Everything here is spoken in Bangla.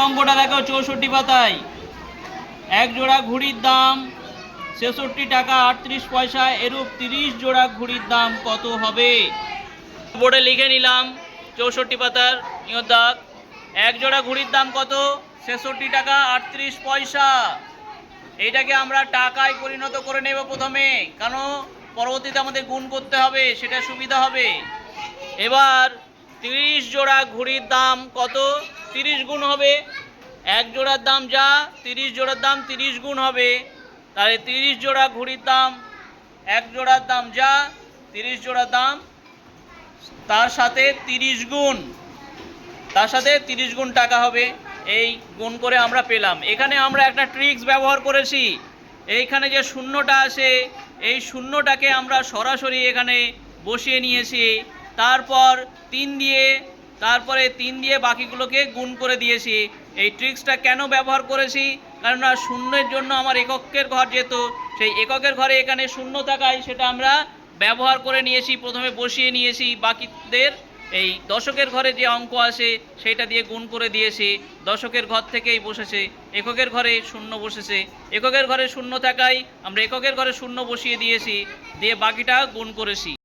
অঙ্কটা দেখো 64 পাতায়। এক জোড়া ঘুড়ির দাম 66 টাকা 38 পয়সা, এরূপ 30 জোড়া ঘুড়ির দাম কত হবে? বোর্ডে লিখে নিলাম 64 পাতার দাগ। এক জোড়া ঘুড়ির দাম কত? 66 টাকা 38 পয়সা। এইটাকে আমরা টাকায় পরিণত করে নেব প্রথমে, কারণ পরবর্তীতে আমাদের গুণ করতে হবে, সেটা সুবিধা হবে। এবার 30 জোড়া ঘুড়ির দাম কত? 30 গুণ হবে। এক জোড়ার দাম যা, 30 জোড়ার দাম 30 গুণ হবে। তাহলে 30 জোড়া ঘুড়ির দাম, এক জোড়ার দাম যা, 30 জোড়ার দাম, তার সাথে 30 গুণ, তার সাথে 30 গুণ টাকা হবে। এই গুণ করে আমরা পেলাম। এখানে আমরা একটা ট্রিক্স ব্যবহার করেছি। এইখানে যে শূন্যটা আছে, এই শূন্যটাকে আমরা সরাসরি এখানে বসিয়ে নিয়েছি। তারপর 3 দিয়ে বাকিগুলোকে গুণ করে দিয়েছি। এই ট্রিক্সটা কেন ব্যবহার করেছি? কেননা শূন্যের জন্য আমার এককের ঘর যেত, সেই এককের ঘরে এখানে শূন্য থাকায় সেটা আমরা ব্যবহার করে নিয়েছি, প্রথমে বসিয়ে নিয়েছি। বাকিদের এই দশকের ঘরে যে অঙ্ক আসে সেইটা দিয়ে গুণ করে দিয়েছি। দশকের ঘর থেকেই বসেছে, এককের ঘরে শূন্য বসেছে। এককের ঘরে শূন্য থাকায় আমরা এককের ঘরে শূন্য বসিয়ে দিয়েছি, দিয়ে বাকিটা গুণ করেছি।